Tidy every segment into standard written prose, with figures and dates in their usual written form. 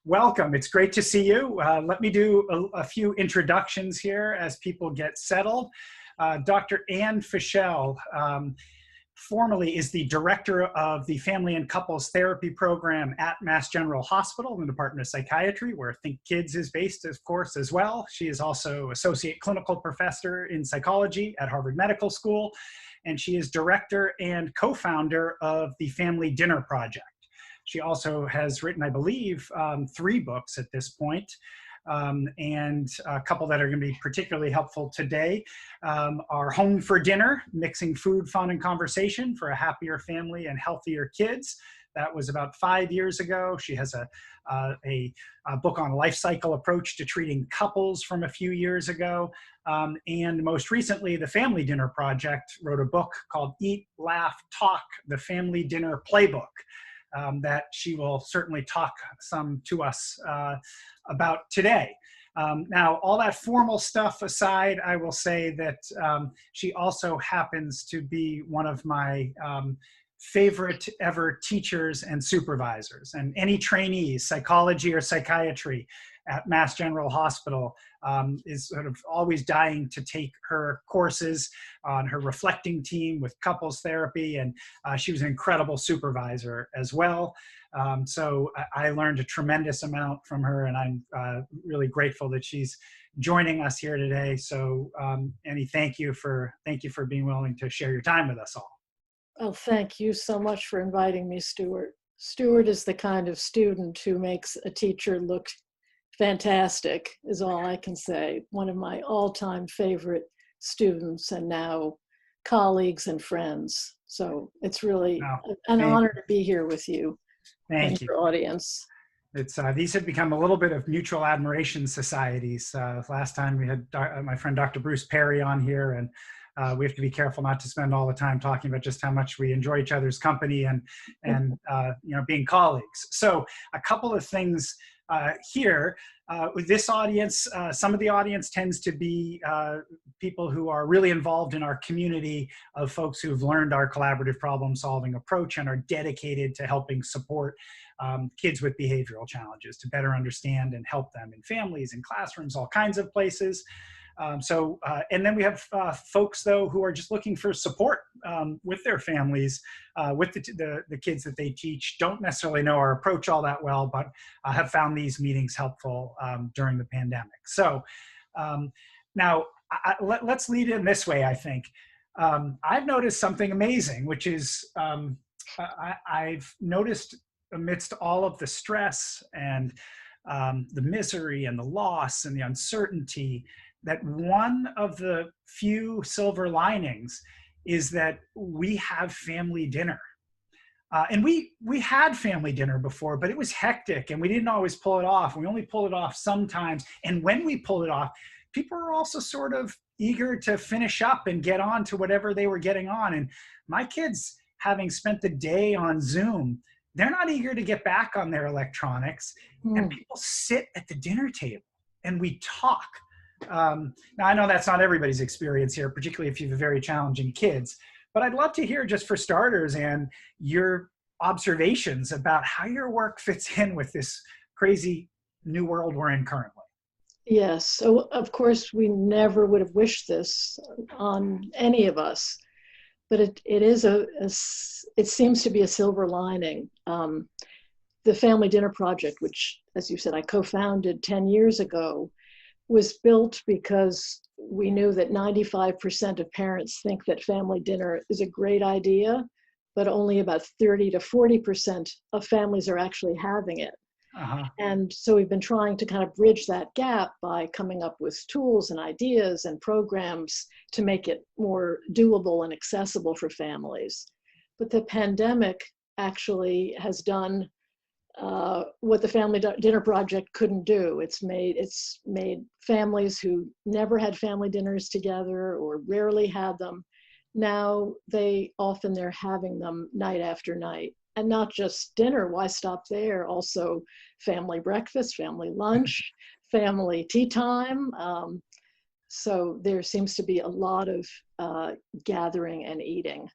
Welcome. It's great to see you. Let me do a few introductions here as people get settled. Dr. Ann Fishel formerly is the director of the Family and Couples Therapy Program at Mass General Hospital in the Department of Psychiatry, where Think Kids is based, of course, as well. She is also associate clinical professor in psychology at Harvard Medical School, and she is director and co-founder of the Family Dinner Project. She also has written, I believe, 3 books at this point, and a couple that are going to be particularly helpful today are Home for Dinner, Mixing Food, Fun, and Conversation for a Happier Family and Healthier Kids. That was about 5 years ago. She has a book on life cycle approach to treating couples from a few years ago. And most recently, the Family Dinner Project wrote a book called Eat, Laugh, Talk, the Family Dinner Playbook. That she will certainly talk some to us about today. Now, all that formal stuff aside, I will say that she also happens to be one of my favorite ever teachers and supervisors. And any trainees, psychology or psychiatry at Mass General Hospital is sort of always dying to take her courses on her reflecting team with couples therapy. And she was an incredible supervisor as well. So I learned a tremendous amount from her, and I'm really grateful that she's joining us here today. So Annie, thank you for being willing to share your time with us all. Oh, thank you so much for inviting me, Stuart. Stuart is the kind of student who makes a teacher look fantastic, is all I can say. One of my all-time favorite students, and now colleagues and friends. So it's really an honor to be here with you and your audience. It's these have become a little bit of mutual admiration societies. Last time we had my friend Dr. Bruce Perry on here, and we have to be careful not to spend all the time talking about just how much we enjoy each other's company and being colleagues. So a couple of things here with this audience. Some of the audience tends to be people who are really involved in our community of folks who've learned our collaborative problem-solving approach and are dedicated to helping support kids with behavioral challenges to better understand and help them in families, in classrooms, all kinds of places. And then we have folks, though, who are just looking for support with their families, with the kids that they teach, don't necessarily know our approach all that well, but have found these meetings helpful during the pandemic. So now let's lead in this way, I think. I've noticed something amazing, which is I've noticed amidst all of the stress and the misery and the loss and the uncertainty, that one of the few silver linings is that we have family dinner. And we had family dinner before, but it was hectic and we didn't always pull it off. We only pulled it off sometimes. And when we pulled it off, people were also sort of eager to finish up and get on to whatever they were getting on. And my kids, having spent the day on Zoom, they're not eager to get back on their electronics. And people sit at the dinner table and we talk. Now, I know that's not everybody's experience here, particularly if you have very challenging kids, but I'd love to hear, just for starters, and your observations about how your work fits in with this crazy new world we're in currently. Yes, so of course we never would have wished this on any of us, but it seems to be a silver lining. The Family Dinner Project, which, as you said, I co-founded 10 years ago, was built because we knew that 95% of parents think that family dinner is a great idea, but only about 30 to 40% of families are actually having it. And so we've been trying to kind of bridge that gap by coming up with tools and ideas and programs to make it more doable and accessible for families. But the pandemic actually has done what the Family Dinner Project couldn't do. It's made families who never had family dinners together or rarely had them, now they're having them night after night. and not just dinner, why stop there? Also family breakfast, family lunch, family tea time. So there seems to be a lot of gathering and eating.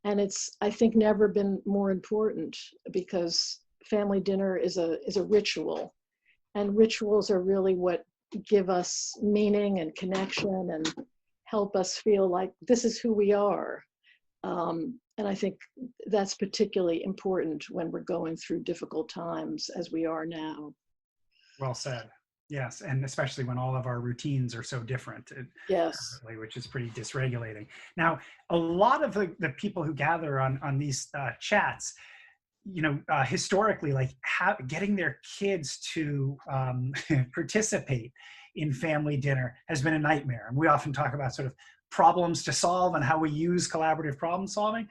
And it's, I think, never been more important, because family dinner is a ritual. And rituals are really what give us meaning and connection and help us feel like this is who we are. And I think that's particularly important when we're going through difficult times as we are now. Well said. Yes, and especially when all of our routines are so different, Yes. which is pretty dysregulating. Now, a lot of the people who gather on these chats, historically, like getting their kids to participate in family dinner has been a nightmare. And we often talk about sort of problems to solve and how we use collaborative problem solving.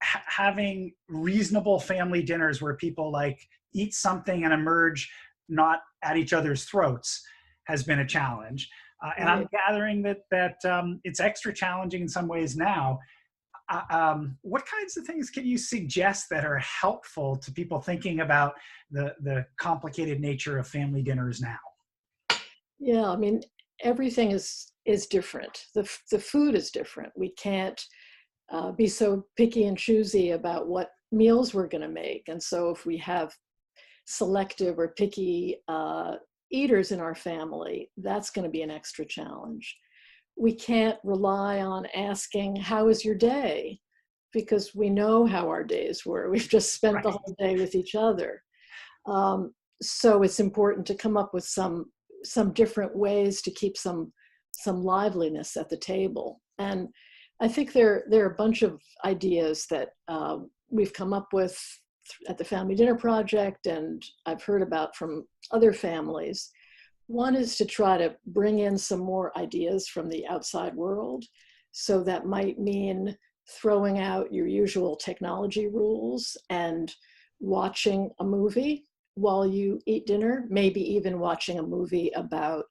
Having reasonable family dinners where people like eat something and emerge not at each other's throats has been a challenge. And I'm gathering that it's extra challenging in some ways now. What kinds of things can you suggest that are helpful to people thinking about the complicated nature of family dinners now? Yeah, I mean, everything is different. The food is different. We can't be so picky and choosy about what meals we're going to make. And so if we have selective or picky eaters in our family, that's going to be an extra challenge. We can't rely on asking, how was your day? Because we know how our days were. We've just spent the whole day with each other. So it's important to come up with some different ways to keep some liveliness at the table. And I think there are a bunch of ideas that we've come up with at the Family Dinner Project, and I've heard about from other families. One is to try to bring in some more ideas from the outside world. So that might mean throwing out your usual technology rules and watching a movie while you eat dinner, maybe even watching a movie about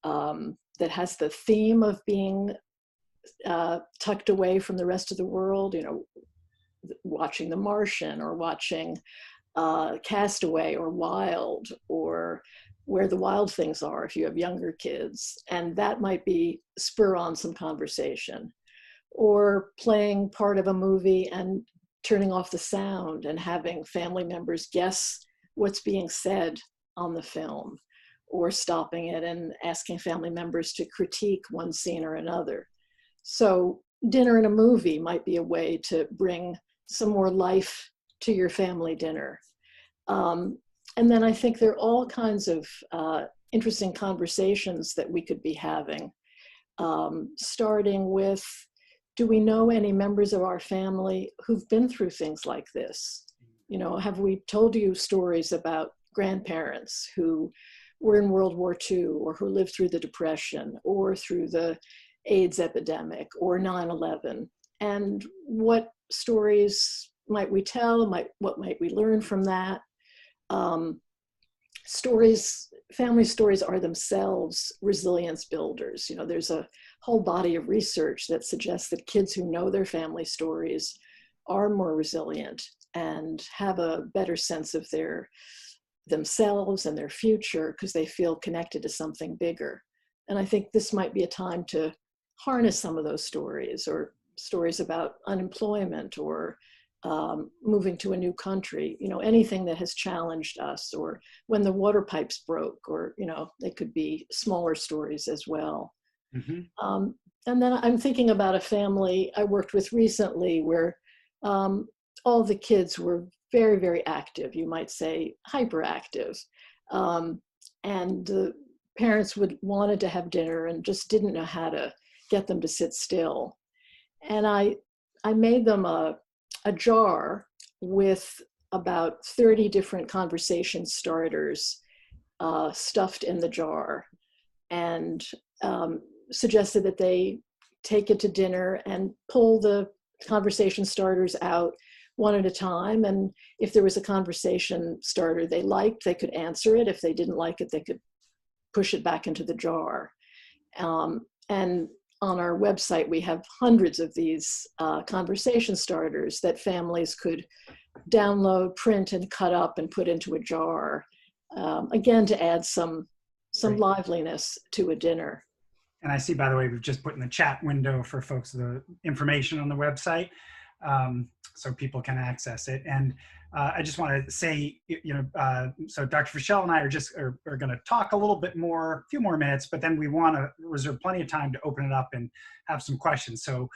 that has the theme of being tucked away from the rest of the world, watching The Martian or watching Castaway or Wild or Where the Wild Things Are if you have younger kids. And that might be spur on some conversation. Or playing part of a movie and turning off the sound and having family members guess what's being said on the film, or stopping it and asking family members to critique one scene or another. So dinner and a movie might be a way to bring some more life to your family dinner. And then I think there are all kinds of interesting conversations that we could be having, starting with, do we know any members of our family who've been through things like this? Have we told you stories about grandparents who were in World War II, or who lived through the Depression, or through the AIDS epidemic, or 9/11? And what stories might we tell? What might we learn from that? Family stories are themselves resilience builders. There's a whole body of research that suggests that kids who know their family stories are more resilient and have a better sense of themselves and their future, because they feel connected to something bigger. And I think this might be a time to harness some of those stories, or stories about unemployment, or moving to a new country, anything that has challenged us, or when the water pipes broke, or, they could be smaller stories as well. Mm-hmm. And then I'm thinking about a family I worked with recently where all the kids were very, very active, you might say hyperactive. And the parents wanted to have dinner and just didn't know how to get them to sit still. And I made them a jar with about 30 different conversation starters stuffed in the jar, and suggested that they take it to dinner and pull the conversation starters out one at a time. And if there was a conversation starter they liked, they could answer it. If they didn't like it, they could push it back into the jar. And on our website, we have hundreds of these conversation starters that families could download, print, and cut up and put into a jar. Again, to add some Great. liveliness to a dinner. And I see, by the way, we've just put in the chat window for folks the information on the website, so people can access it. And I just want to say, so Dr. Fishel and I are going to talk a little bit more, a few more minutes, but then we want to reserve plenty of time to open it up and have some questions. So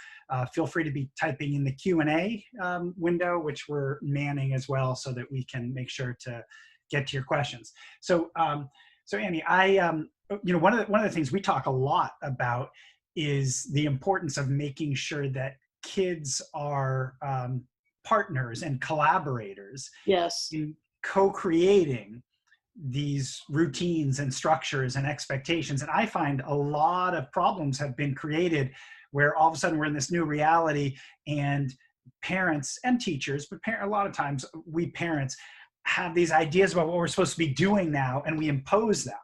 feel free to be typing in the Q&A window, which we're manning as well, so that we can make sure to get to your questions. So, Amy, one of the things we talk a lot about is the importance of making sure that kids are partners and collaborators. Yes. In co-creating these routines and structures and expectations. And I find a lot of problems have been created where all of a sudden we're in this new reality, and parents and teachers, but a lot of times we parents have these ideas about what we're supposed to be doing now, and we impose them.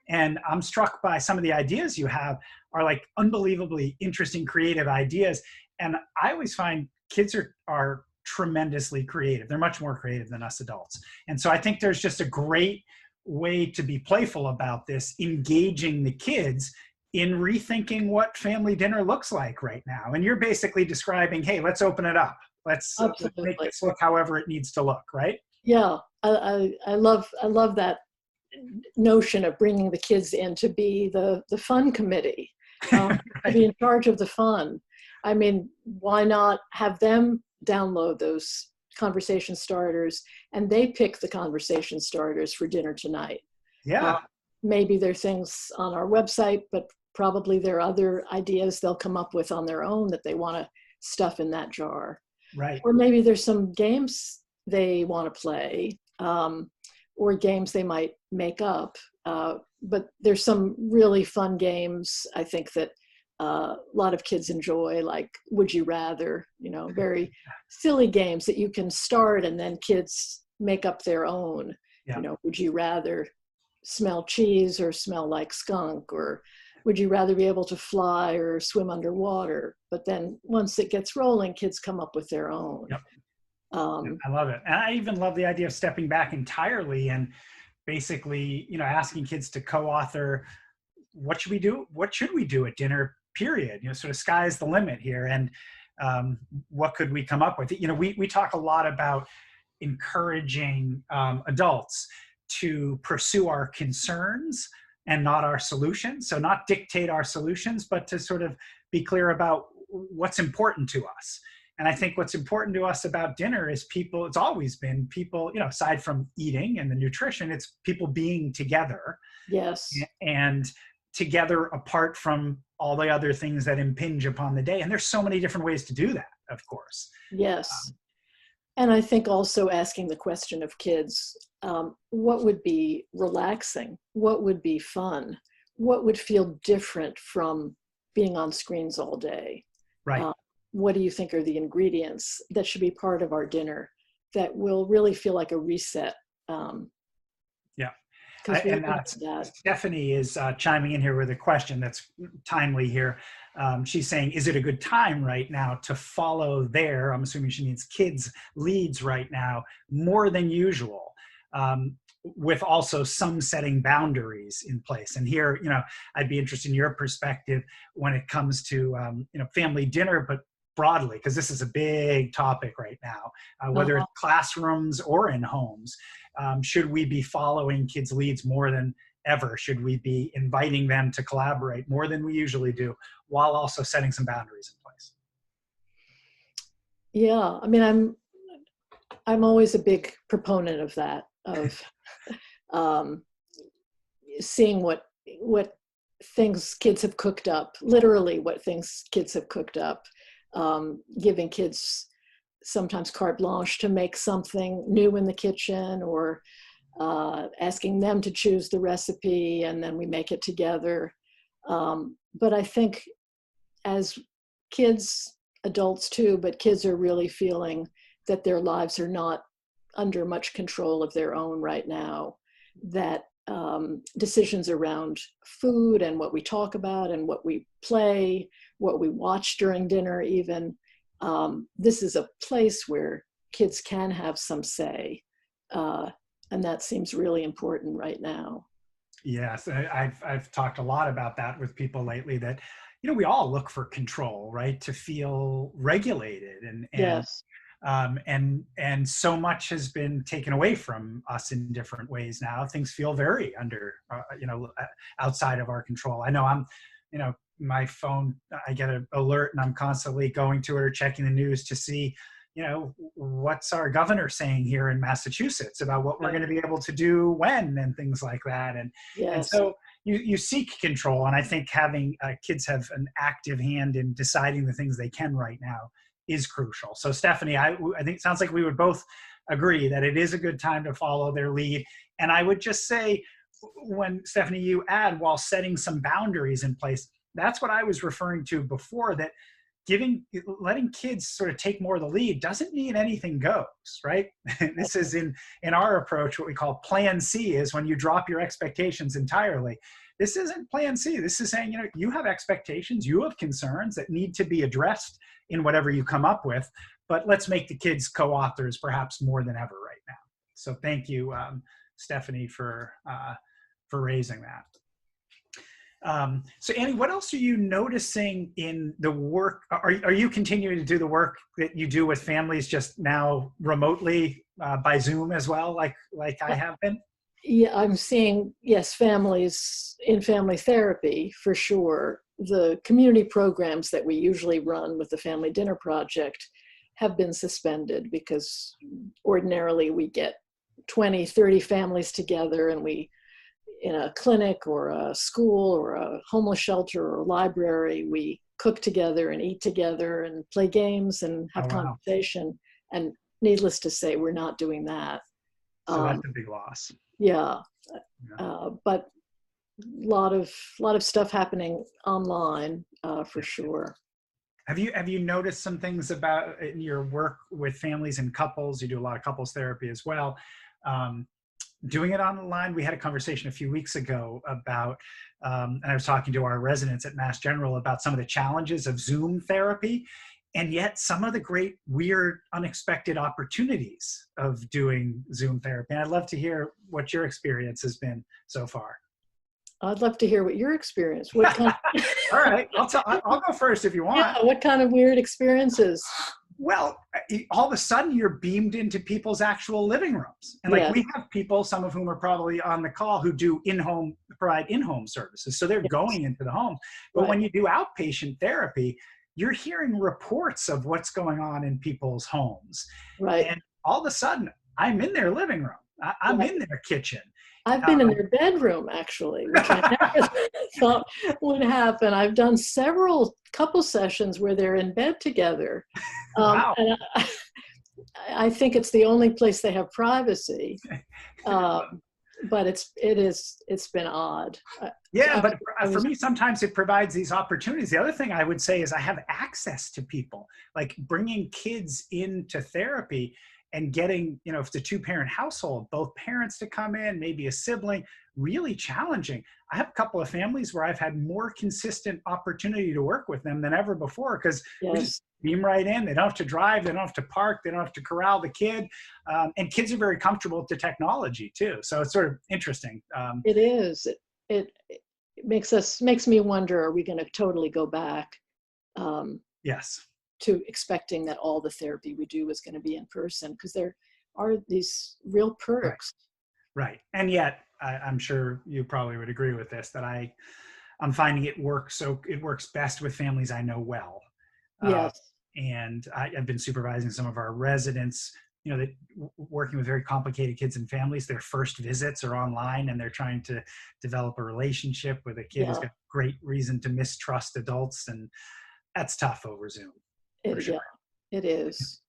And I'm struck by some of the ideas you have are like unbelievably interesting, creative ideas. And I always find kids are tremendously creative. They're much more creative than us adults. And so I think there's just a great way to be playful about this, engaging the kids in rethinking what family dinner looks like right now. And you're basically describing, hey, let's open it up. Let's make this look however it needs to look, right? Yeah, I love that notion of bringing the kids in to be the fun committee, Right. to be in charge of the fun. I mean, why not have them download those conversation starters and they pick the conversation starters for dinner tonight? Yeah. Maybe there are things on our website, but probably there are other ideas they'll come up with on their own that they want to stuff in that jar. Right. Or maybe there's some games they want to play, or games they might make up. But there's some really fun games, I think, that a lot of kids enjoy, like Would You Rather, very silly games that you can start and then kids make up their own. Yeah. Would you rather smell cheese or smell like skunk? Or would you rather be able to fly or swim underwater? But then once it gets rolling, kids come up with their own. Yep. I love it. And I even love the idea of stepping back entirely and basically, asking kids to co-author, what should we do at dinner, period? Sort of sky's the limit here. And what could we come up with? We talk a lot about encouraging adults to pursue our concerns and not our solutions. So not dictate our solutions, but to sort of be clear about what's important to us. And I think what's important to us about dinner is people, it's always been people, aside from eating and the nutrition, it's people being together. Yes. And together apart from all the other things that impinge upon the day. And there's so many different ways to do that, of course. Yes. And I think also asking the question of kids, what would be relaxing? What would be fun? What would feel different from being on screens all day? Right. What do you think are the ingredients that should be part of our dinner that will really feel like a reset? Yeah. That. Stephanie is chiming in here with a question that's timely here. She's saying, is it a good time right now to follow I'm assuming she means kids' leads right now, more than usual, with also some setting boundaries in place? And here, I'd be interested in your perspective when it comes to, family dinner, but broadly, because this is a big topic right now, whether it's classrooms or in homes. Should we be following kids' leads more than ever? Should we be inviting them to collaborate more than we usually do, while also setting some boundaries in place? Yeah, I mean, I'm always a big proponent of that, of seeing what things kids have cooked up, literally what things kids have cooked up, giving kids sometimes carte blanche to make something new in the kitchen, or asking them to choose the recipe and then we make it together. But I think as kids, adults too, but kids are really feeling that their lives are not under much control of their own right now, that decisions around food and what we talk about and what we play, what we watch during dinner even, this is a place where kids can have some say. And that seems really important right now. Yes, I've talked a lot about that with people lately, that, we all look for control, right? To feel regulated, Yes. and so much has been taken away from us in different ways now. Things feel very outside of our control. I know my phone, I get an alert and I'm constantly going to it or checking the news to see, what's our governor saying here in Massachusetts about what we're going to be able to do when, and things like that. And Yes. so you seek control. And I think having kids have an active hand in deciding the things they can right now is crucial. So Stephanie, I think it sounds like we would both agree that it is a good time to follow their lead. And I would just say, when Stephanie, you add, while setting some boundaries in place, that's what I was referring to before, that letting kids sort of take more of the lead doesn't mean anything goes, right? This is in our approach, what we call plan C, is when you drop your expectations entirely. This isn't plan C. This is saying, you have expectations, you have concerns that need to be addressed in whatever you come up with, but let's make the kids co-authors perhaps more than ever right now. So thank you, Stephanie, for raising that. So Annie, what else are you noticing in the work? Are you continuing to do the work that you do with families just now remotely by Zoom as well, like I have been? Yeah, I'm seeing, yes, families in family therapy for sure. The community programs that we usually run with the Family Dinner Project have been suspended because ordinarily we get 20, 30 families together, and we, in a clinic or a school or a homeless shelter or a library, we cook together and eat together and play games and have conversation. And needless to say, we're not doing that. So that's a big loss. Yeah. But a lot of stuff happening online for sure. Have you noticed some things about in your work with families and couples? You do a lot of couples therapy as well. Doing it online, we had a conversation a few weeks ago about, and I was talking to our residents at Mass General about some of the challenges of Zoom therapy, and yet some of the great, weird, unexpected opportunities of doing Zoom therapy. And I'd love to hear what your experience has been so far. I'd love to hear what your experience. What kind? All right, I'll go first if you want. Yeah, what kind of weird experiences? Well, all of a sudden you're beamed into people's actual living rooms. And like we have people, some of whom are probably on the call, who do provide in-home services. So they're going into the home. But when you do outpatient therapy, you're hearing reports of what's going on in people's homes. Right. And all of a sudden I'm in their living room. I'm in their kitchen. I've been in their bedroom, actually, which I never thought would happen. I've done several couple sessions where they're in bed together. Wow. And I think it's the only place they have privacy. But it's been odd. Yeah, but for me, sometimes it provides these opportunities. The other thing I would say is I have access to people, like bringing kids into therapy and getting, if it's a two-parent household, both parents to come in, maybe a sibling, really challenging. I have a couple of families where I've had more consistent opportunity to work with them than ever before, because we just beam right in. They don't have to drive. They don't have to park. They don't have to corral the kid. And kids are very comfortable with the technology too. So it's sort of interesting. It is. It makes me wonder, are we going to totally go back? Yes. To expecting that all the therapy we do is going to be in person, because there are these real perks. Right. And yet, I'm sure you probably would agree with this, that I'm finding it works best with families I know well. Yes. And I've been supervising some of our residents, that working with very complicated kids and families. Their first visits are online, and they're trying to develop a relationship with a kid who's got great reason to mistrust adults. And that's tough over Zoom. Yeah, it is.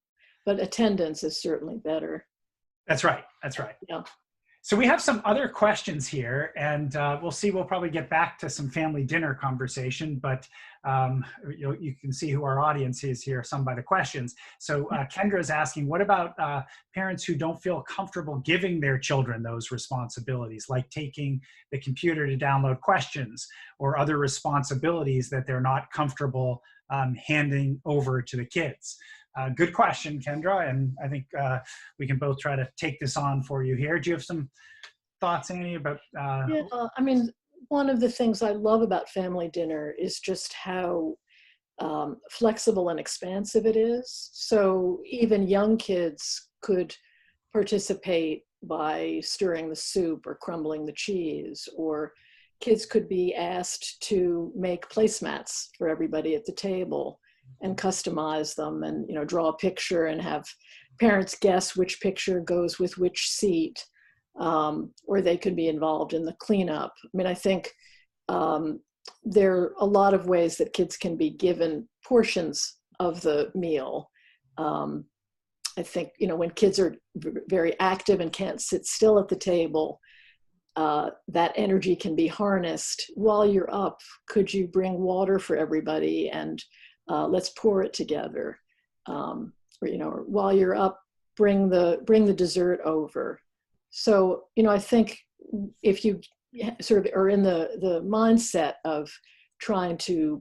But attendance is certainly better. That's right. Yeah. So we have some other questions here, and we'll probably get back to some family dinner conversation, but you can see who our audience is here, some by the questions. So Kendra is asking, what about parents who don't feel comfortable giving their children those responsibilities, like taking the computer to download questions or other responsibilities that they're not comfortable handing over to the kids? Good question, Kendra, and I think we can both try to take this on for you here. Do you have some thoughts, Annie, about? Yeah, I mean, one of the things I love about family dinner is just how flexible and expansive it is. So even young kids could participate by stirring the soup or crumbling the cheese, or kids could be asked to make placemats for everybody at the table and customize them, and draw a picture and have parents guess which picture goes with which seat, or they could be involved in the cleanup. I mean, I think there are a lot of ways that kids can be given portions of the meal. I think, when kids are very active and can't sit still at the table, that energy can be harnessed. While you're up, could you bring water for everybody and let's pour it together? Or while you're up, bring the dessert over. So, I think if you sort of are in the mindset of trying to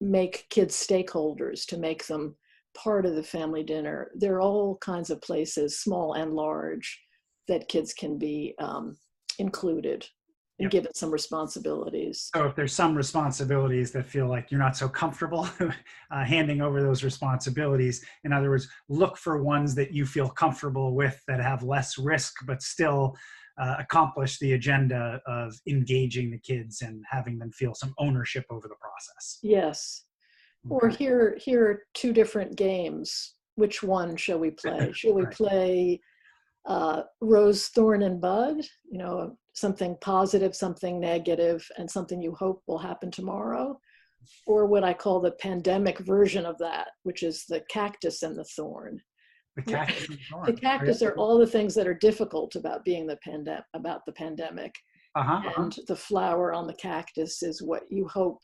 make kids stakeholders, to make them part of the family dinner, there are all kinds of places, small and large, that kids can be included and Yep. given some responsibilities. So if there's some responsibilities that feel like you're not so comfortable handing over those responsibilities, in other words, look for ones that you feel comfortable with that have less risk, but still accomplish the agenda of engaging the kids and having them feel some ownership over the process. Yes. Okay. Or here are two different games. Which one shall we play? Shall we Right. play Rose, Thorn, and Bud? Something positive, something negative, and something you hope will happen tomorrow? Or what I call the pandemic version of that, which is the cactus and the thorn. The cactus and thorn. The cactus are all the things that are difficult about being the pandemic. And the flower on the cactus is what you hope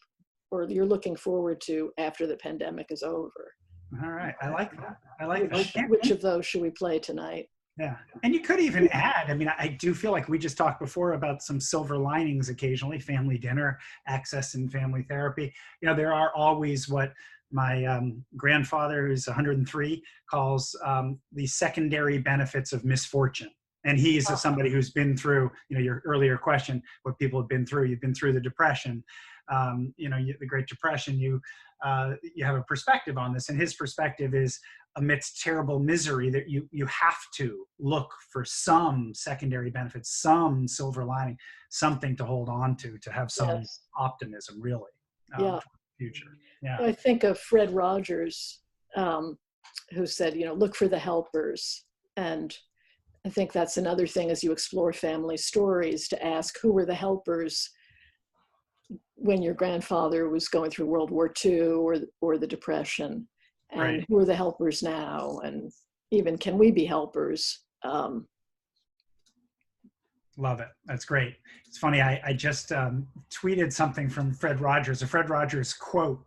or you're looking forward to after the pandemic is over. All right. I like that. I like that. Which of those should we play tonight? Yeah. And you could even add, I mean, I do feel like we just talked before about some silver linings occasionally, family dinner, access and family therapy. There are always what my grandfather, who's 103, calls the secondary benefits of misfortune. And he's somebody who's been through, your earlier question, what people have been through. You've been through the Depression, the Great Depression. You have a perspective on this, and his perspective is amidst terrible misery that you have to look for some secondary benefits, some silver lining, something to hold on to have some optimism, really, for the future. Yeah. I think of Fred Rogers, who said, look for the helpers. And I think that's another thing as you explore family stories, to ask who were the helpers when your grandfather was going through World War II or the Depression, and Right. who are the helpers now, and even can we be helpers? Love it. That's great. It's funny. I just tweeted something from Fred Rogers, a Fred Rogers quote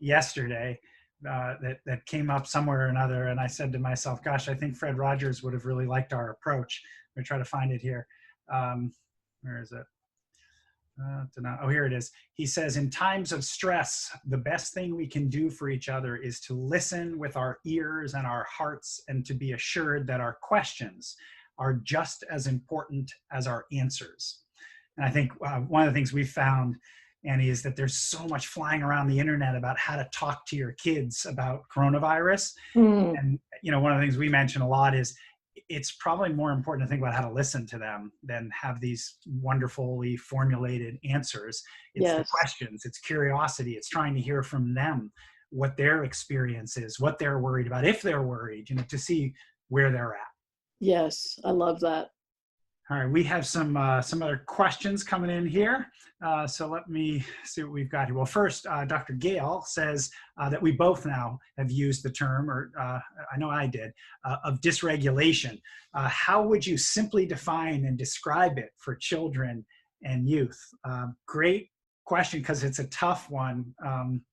yesterday that came up somewhere or another. And I said to myself, gosh, I think Fred Rogers would have really liked our approach. I'm going to try to find it here. Where is it? Oh, here it is. He says, in times of stress, the best thing we can do for each other is to listen with our ears and our hearts, and to be assured that our questions are just as important as our answers. And I think one of the things we've found, Annie, is that there's so much flying around the internet about how to talk to your kids about coronavirus. And, one of the things we mention a lot is it's probably more important to think about how to listen to them than have these wonderfully formulated answers. It's the questions, it's curiosity, it's trying to hear from them what their experience is, what they're worried about, if they're worried, to see where they're at. Yes, I love that. All right, we have some other questions coming in here. So let me see what we've got here. Well, first, Dr. Gale says that we both now have used the term, or I know I did, of dysregulation. How would you simply define and describe it for children and youth? Great question, because it's a tough one,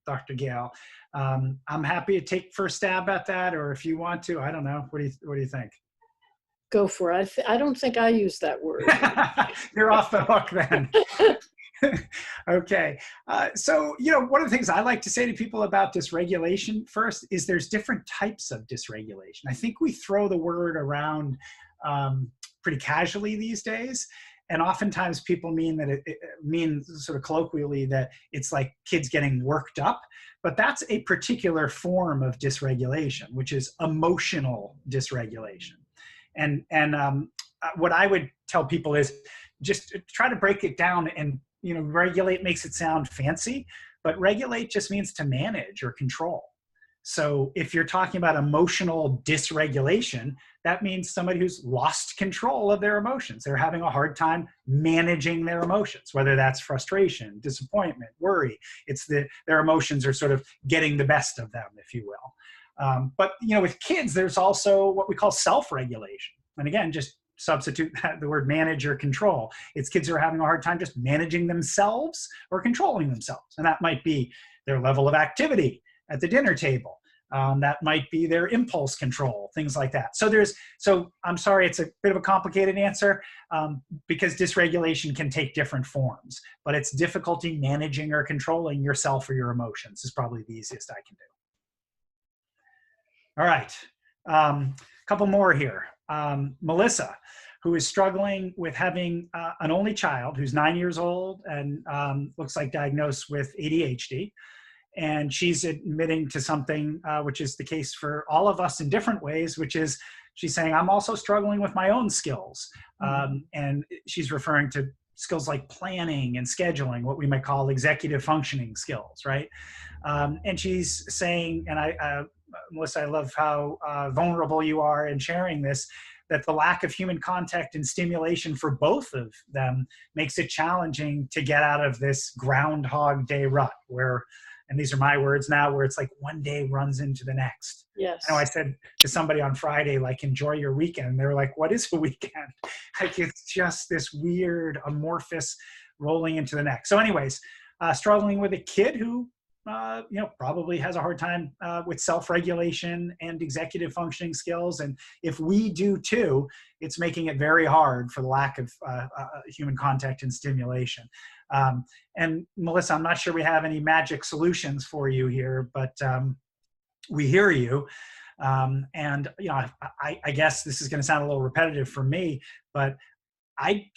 Dr. Gale. I'm happy to take first stab at that, or if you want to, I don't know. What do you think? Go for it. I don't think I use that word. You're off the hook then. Okay. So, you know, one of the things I like to say to people about dysregulation first is there's different types of dysregulation. I think we throw the word around pretty casually these days. And oftentimes people mean that it means sort of colloquially that it's like kids getting worked up. But that's a particular form of dysregulation, which is emotional dysregulation. And what I would tell people is just try to break it down. And you know, regulate makes it sound fancy, but regulate just means to manage or control. So if you're talking about emotional dysregulation, that means somebody who's lost control of their emotions. They're having a hard time managing their emotions, whether that's frustration, disappointment, worry. It's their emotions are sort of getting the best of them, if you will. But you know, with kids, there's also what we call self-regulation. And again, just substitute the word manage or control. It's kids who are having a hard time just managing themselves or controlling themselves. And that might be their level of activity at the dinner table. That might be their impulse control, things like that. So I'm sorry, it's a bit of a complicated answer because dysregulation can take different forms, but it's difficulty managing or controlling yourself or your emotions is probably the easiest I can do. All right, a couple more here. Melissa, who is struggling with having an only child who's 9 years old and looks like diagnosed with ADHD. And she's admitting to something which is the case for all of us in different ways, which is she's saying, I'm also struggling with my own skills. And she's referring to skills like planning and scheduling, what we might call executive functioning skills, right? And she's saying, and Melissa, I love how vulnerable you are in sharing this, that the lack of human contact and stimulation for both of them makes it challenging to get out of this Groundhog Day rut where, and these are my words now, where it's like one day runs into the next. Yes. I know I said to somebody on Friday, like, enjoy your weekend. And they were like, what is a weekend? Like, it's just this weird amorphous rolling into the next. So anyways, struggling with a kid who, you know, probably has a hard time with self-regulation and executive functioning skills. And if we do too, it's making it very hard for the lack of human contact and stimulation. And Melissa, I'm not sure we have any magic solutions for you here, but we hear you. And, you know, I guess this is going to sound a little repetitive for me, but I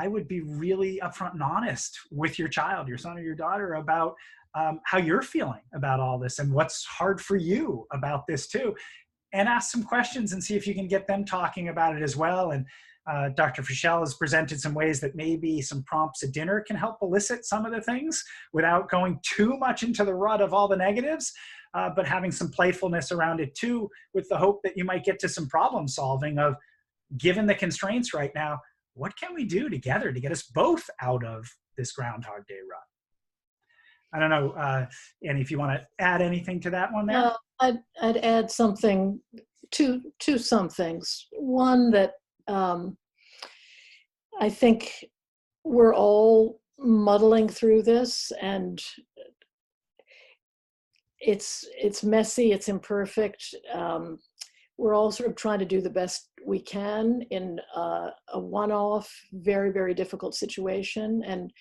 would be really upfront and honest with your child, your son or your daughter, about how you're feeling about all this and what's hard for you about this too. And ask some questions and see if you can get them talking about it as well. And Dr. Fishel has presented some ways that maybe some prompts at dinner can help elicit some of the things without going too much into the rut of all the negatives, but having some playfulness around it too, with the hope that you might get to some problem solving of, given the constraints right now, what can we do together to get us both out of this Groundhog Day rut? I don't know, Annie, if you want to add anything to that one there? I'd add something to some things. One that I think we're all muddling through this, and it's messy, it's imperfect. We're all sort of trying to do the best we can in a one-off, very, very difficult situation. And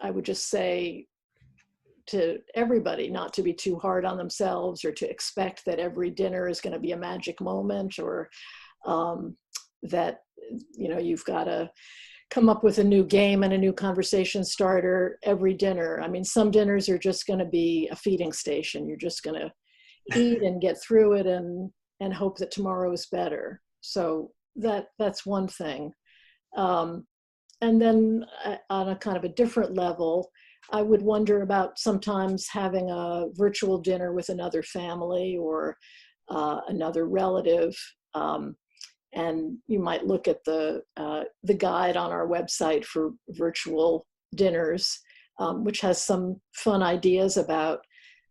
I would just say to everybody not to be too hard on themselves or to expect that every dinner is going to be a magic moment, or that, you know, you've got to come up with a new game and a new conversation starter every dinner. I mean, some dinners are just going to be a feeding station. You're just going to eat and get through it and hope that tomorrow is better. So that's one thing. And then on a kind of a different level, I would wonder about sometimes having a virtual dinner with another family or another relative. And you might look at the guide on our website for virtual dinners, which has some fun ideas about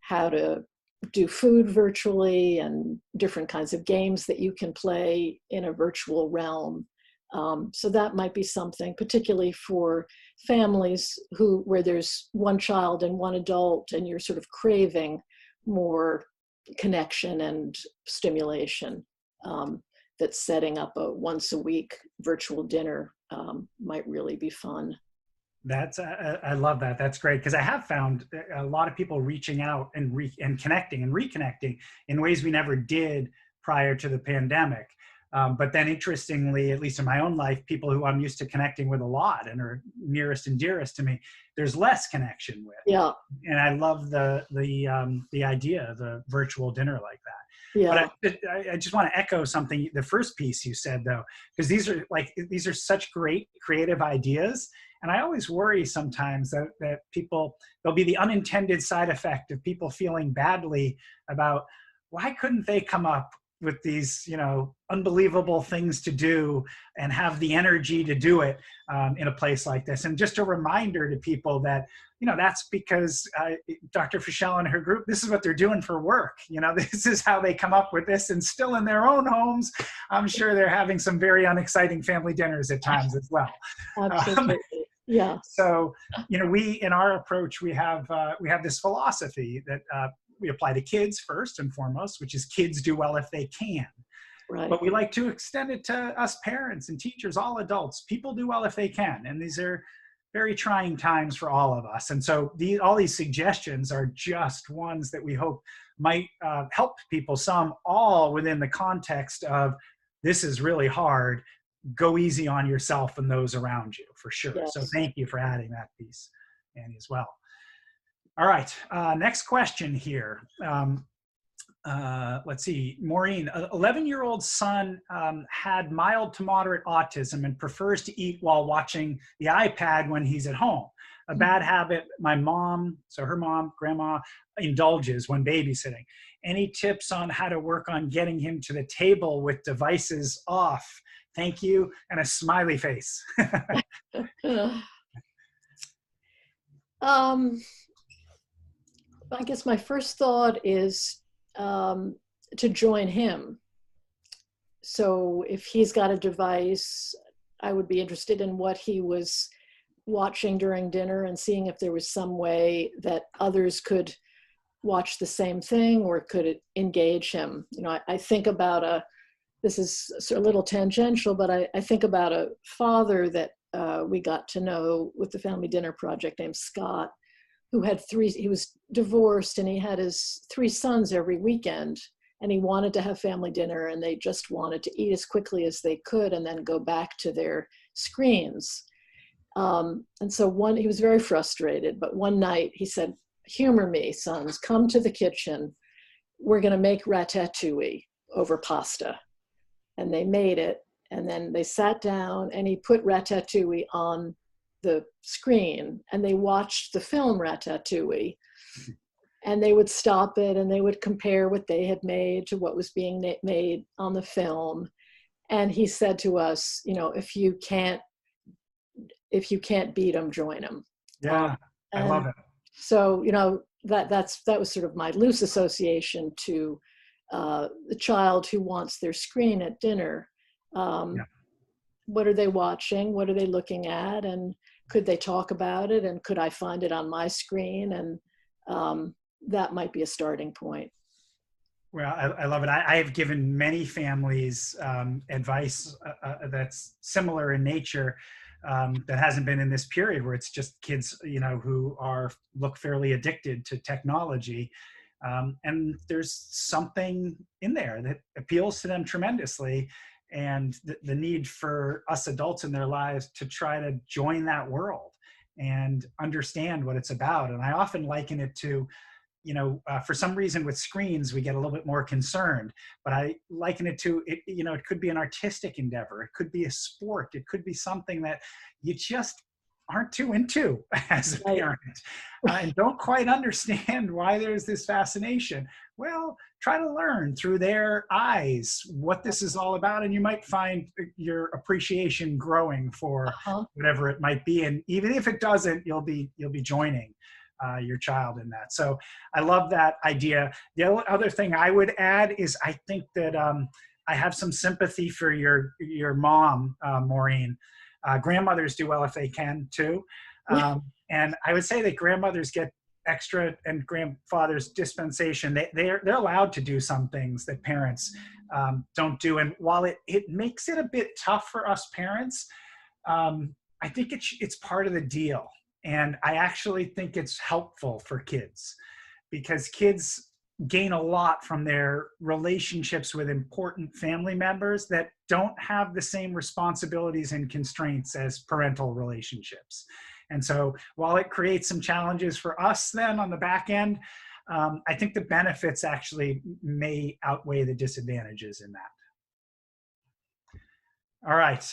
how to do food virtually and different kinds of games that you can play in a virtual realm. So that might be something, particularly for families where there's one child and one adult, and you're sort of craving more connection and stimulation, that setting up a once a week virtual dinner might really be fun. I love that. That's great, because I have found a lot of people reaching out and connecting and reconnecting in ways we never did prior to the pandemic. But then, interestingly, at least in my own life, people who I'm used to connecting with a lot and are nearest and dearest to me, there's less connection with. Yeah. And I love the idea of a virtual dinner like that. Yeah. But I just want to echo something, the first piece you said, though, because these are such great creative ideas. And I always worry sometimes that people, there'll be the unintended side effect of people feeling badly about, why couldn't they come up with these, unbelievable things to do and have the energy to do it in a place like this. And just a reminder to people that, that's because Dr. Fishel and her group, this is what they're doing for work. This is how they come up with this, and still in their own homes, I'm sure they're having some very unexciting family dinners at times as well. Absolutely. Yeah. So, we, in our approach, we have this philosophy that we apply to kids first and foremost, which is kids do well if they can. Right. But we like to extend it to us parents and teachers, all adults. People do well if they can. And these are very trying times for all of us. And so all these suggestions are just ones that we hope might help people, some, all within the context of, this is really hard. Go easy on yourself and those around you, for sure. Yes. So thank you for adding that piece, Annie, as well. All right, next question here. Let's see, Maureen, 11-year-old son had mild to moderate autism and prefers to eat while watching the iPad when he's at home. A bad habit my mom, so her mom, grandma, indulges when babysitting. Any tips on how to work on getting him to the table with devices off? Thank you, and a smiley face. I guess my first thought is to join him. So if he's got a device, I would be interested in what he was watching during dinner and seeing if there was some way that others could watch the same thing or could engage him. I think about this is a little tangential, but I think about a father that we got to know with the Family Dinner Project named Scott, who had he was divorced, and he had his 3 sons every weekend, and he wanted to have family dinner, and they just wanted to eat as quickly as they could and then go back to their screens. And so he was very frustrated, but one night he said, "Humor me, sons, come to the kitchen. We're gonna make ratatouille over pasta." And they made it, and then they sat down and he put ratatouille on the screen, and they watched the film Ratatouille, and they would stop it and they would compare what they had made to what was being made on the film. And he said to us, if you can't beat them, join them. Yeah, I love it. So that was sort of my loose association to the child who wants their screen at dinner. What are they watching? What are they looking at? And could they talk about it? And could I find it on my screen? And that might be a starting point. Well, I love it. I have given many families advice that's similar in nature, that hasn't been in this period where it's just kids, who look fairly addicted to technology. And there's something in there that appeals to them tremendously. And the need for us adults in their lives to try to join that world and understand what it's about. And I often liken it to, for some reason with screens, we get a little bit more concerned, but I liken it to, it could be an artistic endeavor. It could be a sport. It could be something that you just aren't too into as a parent and don't quite understand why there's this fascination. Well, try to learn through their eyes what this is all about, and you might find your appreciation growing for whatever it might be. And even if it doesn't, you'll be joining your child in that. So I love that idea. The other thing I would add is I think that I have some sympathy for your mom, Maureen. Grandmothers do well if they can too. And I would say that grandmothers get extra and grandfathers dispensation. They're allowed to do some things that parents don't do. And while it makes it a bit tough for us parents, I think it's part of the deal. And I actually think it's helpful for kids because kids gain a lot from their relationships with important family members that don't have the same responsibilities and constraints as parental relationships. And so while it creates some challenges for us then on the back end, I think the benefits actually may outweigh the disadvantages in that. All right.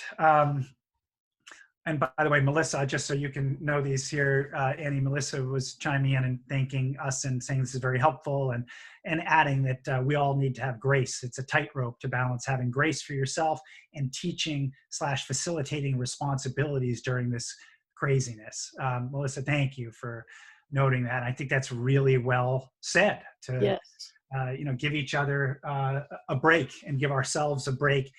And by the way, Melissa, just so you can know these here, Annie, Melissa was chiming in and thanking us and saying this is very helpful, and adding that we all need to have grace. It's a tightrope to balance having grace for yourself and teaching / facilitating responsibilities during this craziness. Melissa, thank you for noting that. I think that's really well said to Yes. give each other a break and give ourselves a break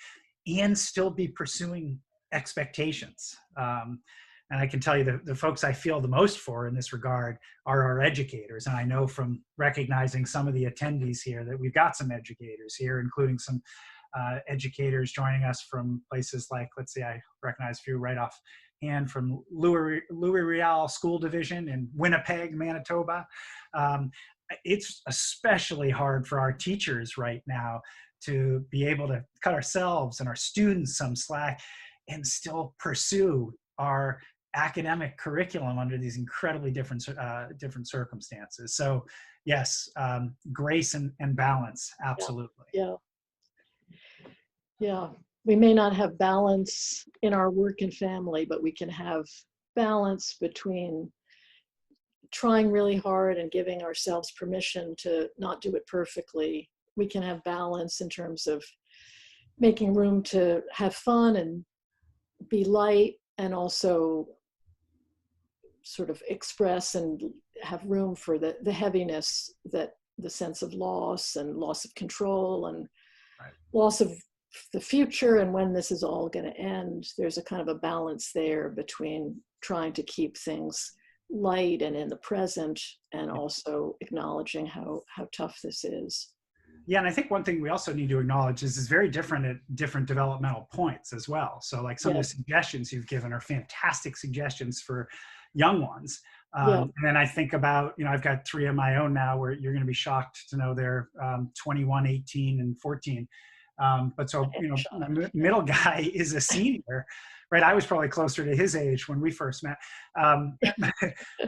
and still be pursuing expectations. And I can tell you the folks I feel the most for in this regard are our educators. And I know from recognizing some of the attendees here that we've got some educators here, including some educators joining us from places like, let's see, I recognize a few right off hand, from Louis Riel School Division in Winnipeg, Manitoba. It's especially hard for our teachers right now to be able to cut ourselves and our students some slack and still pursue our academic curriculum under these incredibly different circumstances. So yes, grace and balance, absolutely. Yeah. Yeah. We may not have balance in our work and family, but we can have balance between trying really hard and giving ourselves permission to not do it perfectly. We can have balance in terms of making room to have fun and be light, and also sort of express and have room for the heaviness, that the sense of loss and loss of control and loss of the future and when this is all going to end. There's a kind of a balance there between trying to keep things light and in the present, and also acknowledging how tough this is. Yeah, and I think one thing we also need to acknowledge is it's very different at different developmental points as well. So like some of the suggestions you've given are fantastic suggestions for young ones. And then I think about, I've got 3 of my own now where you're going to be shocked to know they're 21, 18, and 14. But so, my middle guy is a senior, right? I was probably closer to his age when we first met.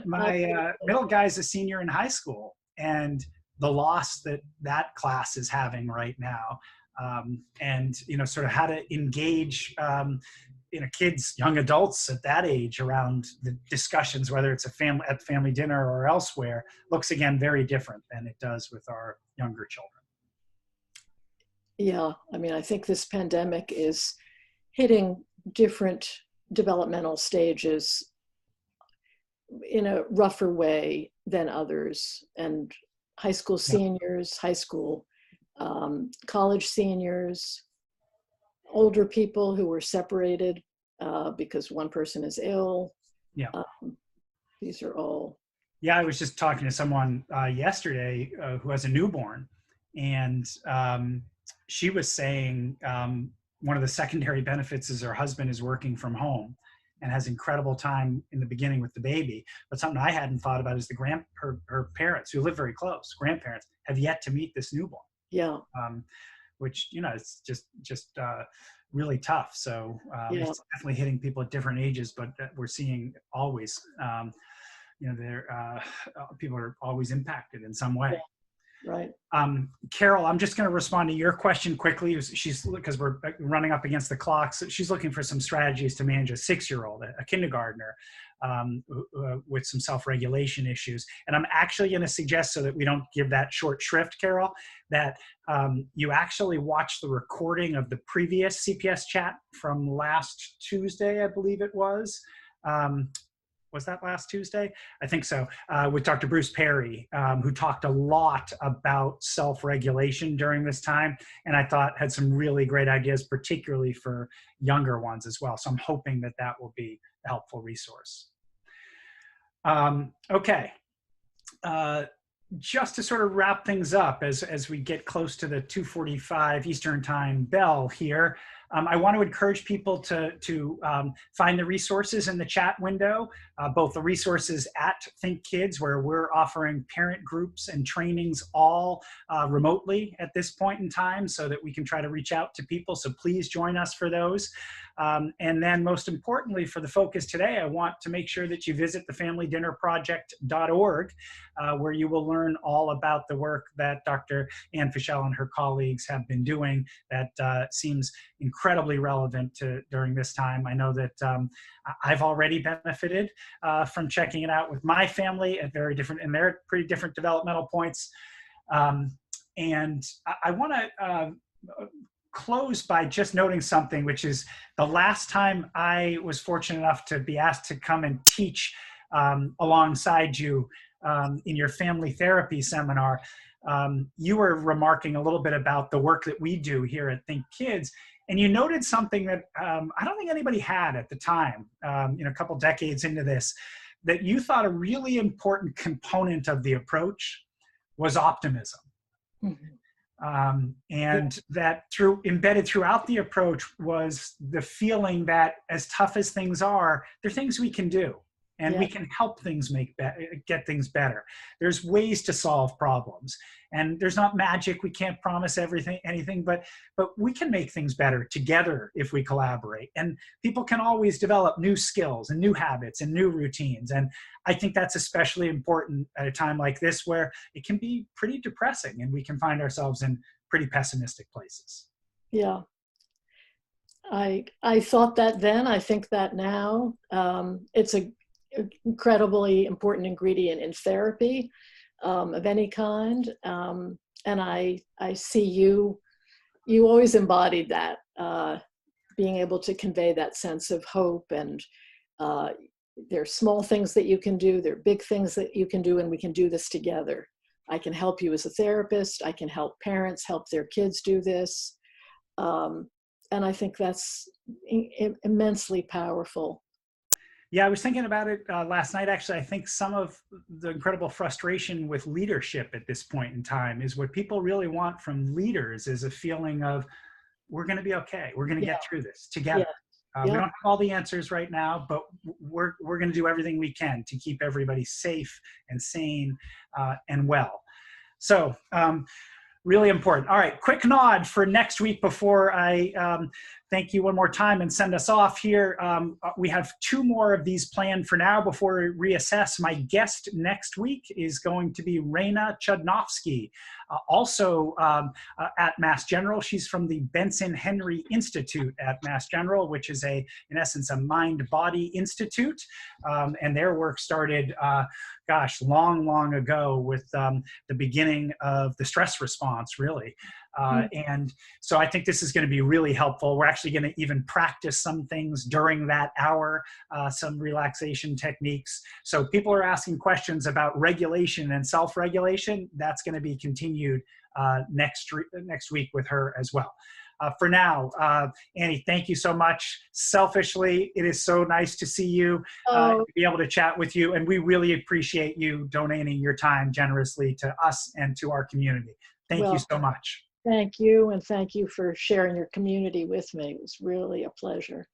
My middle guy is a senior in high school, and the loss that class is having right now, and sort of how to engage kids, young adults at that age around the discussions, whether it's at family dinner or elsewhere, looks again very different than it does with our younger children. Yeah, I mean, I think this pandemic is hitting different developmental stages in a rougher way than others, and high school seniors, high school, college seniors, older people who were separated because one person is ill. Yeah. These are all. Yeah, I was just talking to someone yesterday who has a newborn, and she was saying one of the secondary benefits is her husband is working from home and has incredible time in the beginning with the baby. But something I hadn't thought about is her parents, who live very close, grandparents, have yet to meet this newborn. Yeah. Which, it's just really tough. So it's definitely hitting people at different ages, but we're seeing always, people are always impacted in some way. Yeah. Right. Carol, I'm just going to respond to your question quickly. Because we're running up against the clock. So she's looking for some strategies to manage a 6-year-old, a kindergartner, with some self-regulation issues. And I'm actually going to suggest, so that we don't give that short shrift, Carol, that you actually watch the recording of the previous CPS chat from last Tuesday, I believe it was. Was that last Tuesday? I think so, with Dr. Bruce Perry, who talked a lot about self-regulation during this time, and I thought had some really great ideas, particularly for younger ones as well. So I'm hoping that will be a helpful resource. Okay. Just to sort of wrap things up as we get close to the 2:45 Eastern Time bell here, I want to encourage people to find the resources in the chat window, both the resources at Think Kids, where we're offering parent groups and trainings all remotely at this point in time so that we can try to reach out to people. So please join us for those. And then most importantly for the focus today, I want to make sure that you visit thefamilydinnerproject.org, where you will learn all about the work that Dr. Ann Fishel and her colleagues have been doing that seems incredibly relevant during this time. I know that I've already benefited from checking it out with my family at very different, and they're pretty different developmental points. And I want to close by just noting something, which is the last time I was fortunate enough to be asked to come and teach alongside you in your family therapy seminar. You were remarking a little bit about the work that we do here at Think Kids, and you noted something that I don't think anybody had at the time, a couple decades into this, that you thought a really important component of the approach was optimism. Mm-hmm. And that embedded throughout the approach was the feeling that as tough as things are, there are things we can do, and we can help things get things better. There's ways to solve problems, and there's not magic. We can't promise anything, but we can make things better together if we collaborate. And people can always develop new skills and new habits and new routines. And I think that's especially important at a time like this, where it can be pretty depressing and we can find ourselves in pretty pessimistic places. Yeah. I thought that then, I think that now. It's an incredibly important ingredient in therapy of any kind. And I see you always embodied that, being able to convey that sense of hope. And there are small things that you can do, there are big things that you can do, and we can do this together. I can help you as a therapist. I can help parents help their kids do this. And I think that's immensely powerful. Yeah, I was thinking about it last night, actually. I think some of the incredible frustration with leadership at this point in time is what people really want from leaders is a feeling of, we're going to be okay. We're going to get through this together. We don't have all the answers right now, but we're going to do everything we can to keep everybody safe and sane and well. So really important. All right, quick nod for next week before I thank you one more time and send us off here. We have 2 more of these planned for now before we reassess. My guest next week is going to be Reina Chudnofsky, also at Mass General. She's from the Benson Henry Institute at Mass General, which is in essence, a mind-body institute. And their work started, long ago with the beginning of the stress response, really. And so I think this is going to be really helpful. We're actually going to even practice some things during that hour, some relaxation techniques. So people are asking questions about regulation and self-regulation. That's going to be continued next week with her as well. For now, Annie, thank you so much. Selfishly, it is so nice to see you, to be able to chat with you, and we really appreciate you donating your time generously to us and to our community. Thank you so much. Thank you, and thank you for sharing your community with me. It was really a pleasure.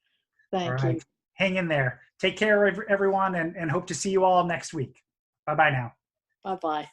Thank you. Hang in there. Take care, everyone, and hope to see you all next week. Bye-bye now. Bye-bye.